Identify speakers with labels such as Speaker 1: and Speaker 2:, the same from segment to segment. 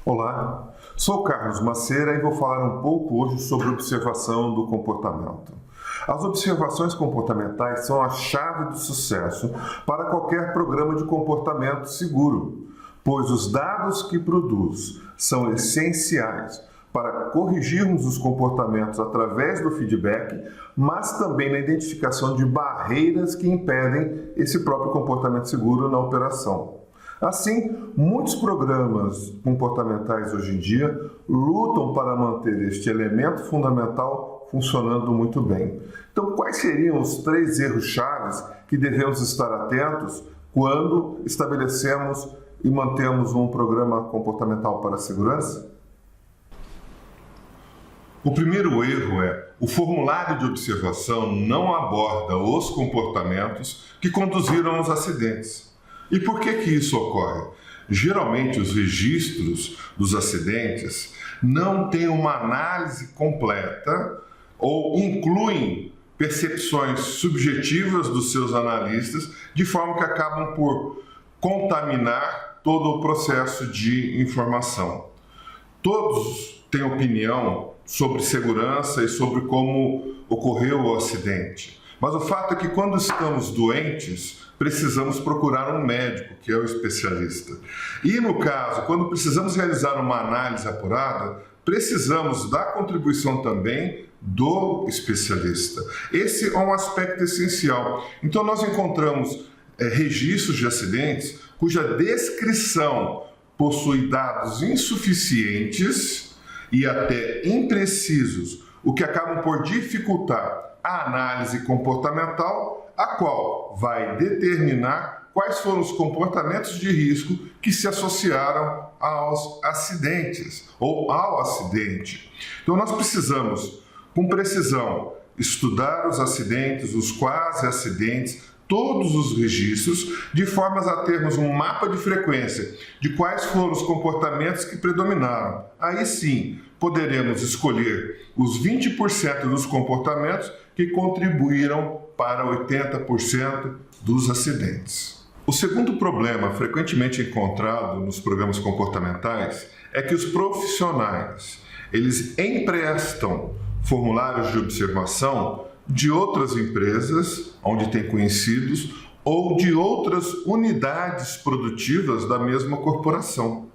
Speaker 1: Olá, sou Carlos Macera e vou falar um pouco hoje sobre observação do comportamento. As observações comportamentais são a chave do sucesso para qualquer programa de comportamento seguro, pois os dados que produz são essenciais para corrigirmos os comportamentos através do feedback, mas também na identificação de barreiras que impedem esse próprio comportamento seguro na operação. Assim, muitos programas comportamentais hoje em dia lutam para manter este elemento fundamental funcionando muito bem. Então, quais seriam os 3 erros chaves que devemos estar atentos quando estabelecemos e mantemos um programa comportamental para a segurança? O primeiro erro é: o formulário de observação não aborda os comportamentos que conduziram aos acidentes. E por que isso ocorre? Geralmente, os registros dos acidentes não têm uma análise completa ou incluem percepções subjetivas dos seus analistas, de forma que acabam por contaminar todo o processo de informação. Todos têm opinião sobre segurança e sobre como ocorreu o acidente. Mas o fato é que quando estamos doentes, precisamos procurar um médico, que é o especialista. E no caso, quando precisamos realizar uma análise apurada, precisamos da contribuição também do especialista. Esse é um aspecto essencial. Então nós encontramos registros de acidentes cuja descrição possui dados insuficientes e até imprecisos, o que acabam por dificultar a análise comportamental, a qual vai determinar quais foram os comportamentos de risco que se associaram aos acidentes ou ao acidente. Então nós precisamos, com precisão, estudar os acidentes, os quase acidentes, todos os registros, de forma a termos um mapa de frequência de quais foram os comportamentos que predominaram. Aí sim, poderemos escolher os 20% dos comportamentos que contribuíram para 80% dos acidentes. O segundo problema frequentemente encontrado nos programas comportamentais é que os profissionais, eles emprestam formulários de observação de outras empresas, onde tem conhecidos, ou de outras unidades produtivas da mesma corporação,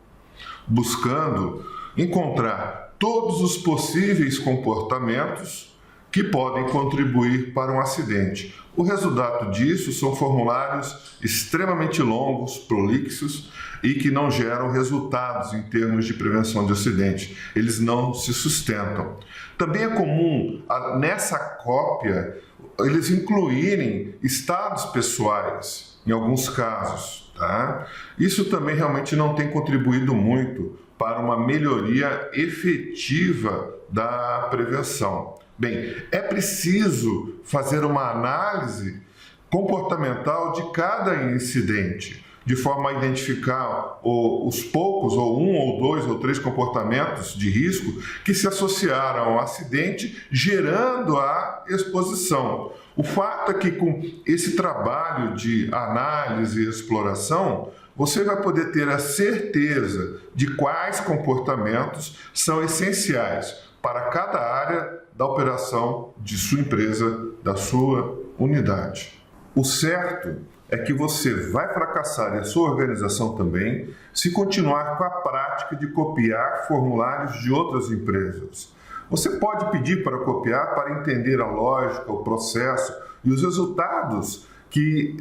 Speaker 1: buscando encontrar todos os possíveis comportamentos que podem contribuir para um acidente. O resultado disso são formulários extremamente longos, prolixos e que não geram resultados em termos de prevenção de acidente. Eles não se sustentam. Também é comum, nessa cópia, eles incluírem estados pessoais, em alguns casos. Tá? Isso também realmente não tem contribuído muito para uma melhoria efetiva da prevenção. Bem, é preciso fazer uma análise comportamental de cada incidente, de forma a identificar os poucos, ou 1, ou 2, ou 3 comportamentos de risco que se associaram ao acidente, gerando a exposição. O fato é que com esse trabalho de análise e exploração, você vai poder ter a certeza de quais comportamentos são essenciais para cada área da operação de sua empresa, da sua unidade. O certo é que você vai fracassar e a sua organização também se continuar com a prática de copiar formulários de outras empresas. Você pode pedir para copiar para entender a lógica, o processo e os resultados que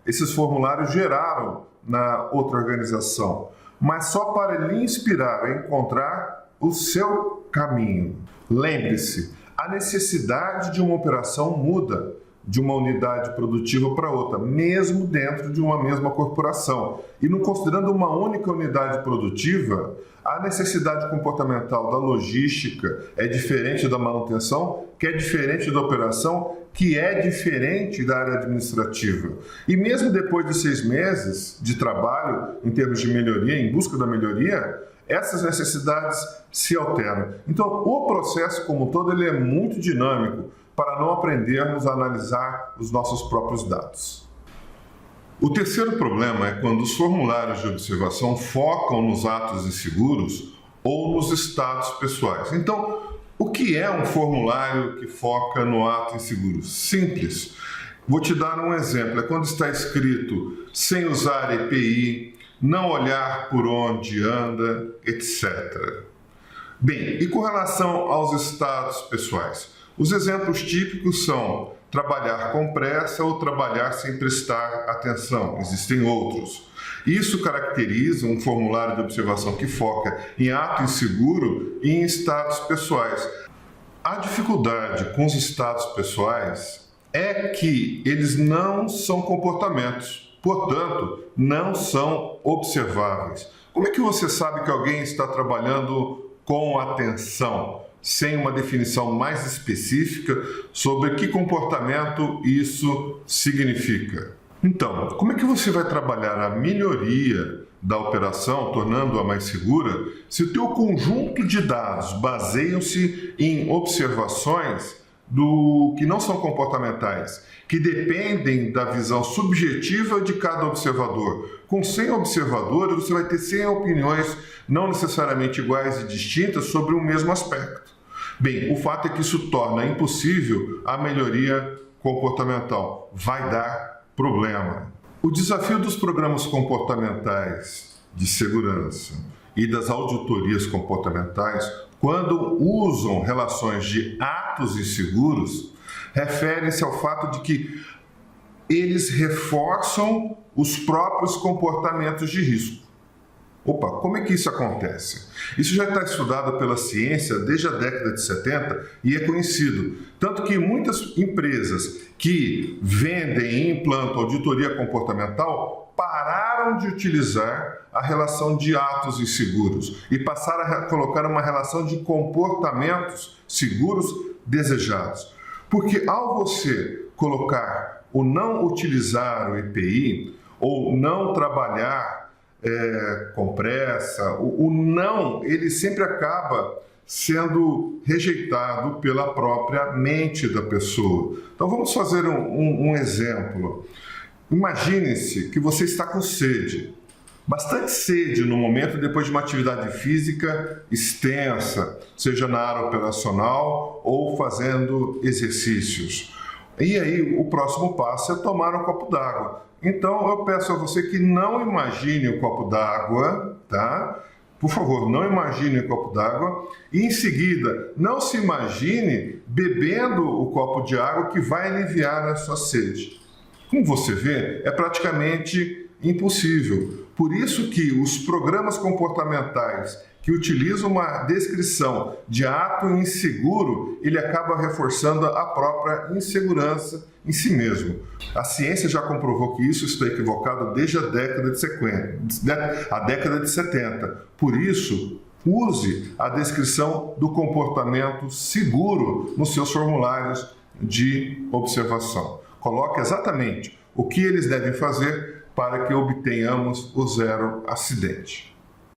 Speaker 1: esses formulários geraram na outra organização, mas só para lhe inspirar a encontrar o seu caminho. Lembre-se, a necessidade de uma operação muda de uma unidade produtiva para outra, mesmo dentro de uma mesma corporação. E não considerando uma única unidade produtiva, a necessidade comportamental da logística é diferente da manutenção, que é diferente da operação, que é diferente da área administrativa. E mesmo depois de 6 meses de trabalho, em termos de melhoria, em busca da melhoria, essas necessidades se alteram. Então, o processo como um todo ele é muito dinâmico para não aprendermos a analisar os nossos próprios dados. O terceiro problema é quando os formulários de observação focam nos atos inseguros ou nos estados pessoais. Então, o que é um formulário que foca no ato inseguro? Simples. Vou te dar um exemplo. É quando está escrito sem usar EPI, não olhar por onde anda, etc. Bem, e com relação aos estados pessoais? Os exemplos típicos são trabalhar com pressa ou trabalhar sem prestar atenção. Existem outros. Isso caracteriza um formulário de observação que foca em ato inseguro e em estados pessoais. A dificuldade com os estados pessoais é que eles não são comportamentos, portanto, não são observáveis. Como é que você sabe que alguém está trabalhando com atenção, sem uma definição mais específica sobre que comportamento isso significa? Então, como é que você vai trabalhar a melhoria da operação, tornando-a mais segura, se o teu conjunto de dados baseiam-se em observações que não são comportamentais, que dependem da visão subjetiva de cada observador? Com 100 observadores, você vai ter 100 opiniões não necessariamente iguais e distintas sobre o mesmo aspecto. Bem, o fato é que isso torna impossível a melhoria comportamental. Vai dar problema. O desafio dos programas comportamentais de segurança e das auditorias comportamentais, quando usam relações de atos inseguros, refere-se ao fato de que eles reforçam os próprios comportamentos de risco. Opa, como é que isso acontece? Isso já está estudado pela ciência desde a década de 70 e é conhecido. Tanto que muitas empresas que vendem e implantam auditoria comportamental pararam de utilizar a relação de atos inseguros e passaram a colocar uma relação de comportamentos seguros desejados. Porque ao você colocar o não utilizar o EPI ou não trabalhar com pressa, o não, ele sempre acaba sendo rejeitado pela própria mente da pessoa. Então vamos fazer um exemplo. Imagine-se que você está com sede, bastante sede no momento depois de uma atividade física extensa, seja na área operacional ou fazendo exercícios. E aí o próximo passo é tomar um copo d'água. Então eu peço a você que não imagine o copo d'água, tá? Por favor, não imagine o copo d'água e em seguida não se imagine bebendo o copo de água que vai aliviar a sua sede. Como você vê, é praticamente impossível. Por isso que os programas comportamentais que utilizam uma descrição de ato inseguro, ele acaba reforçando a própria insegurança em si mesmo. A ciência já comprovou que isso está equivocado desde a década de 70. Por isso, use a descrição do comportamento seguro nos seus formulários de observação. Coloque exatamente o que eles devem fazer para que obtenhamos o zero acidente.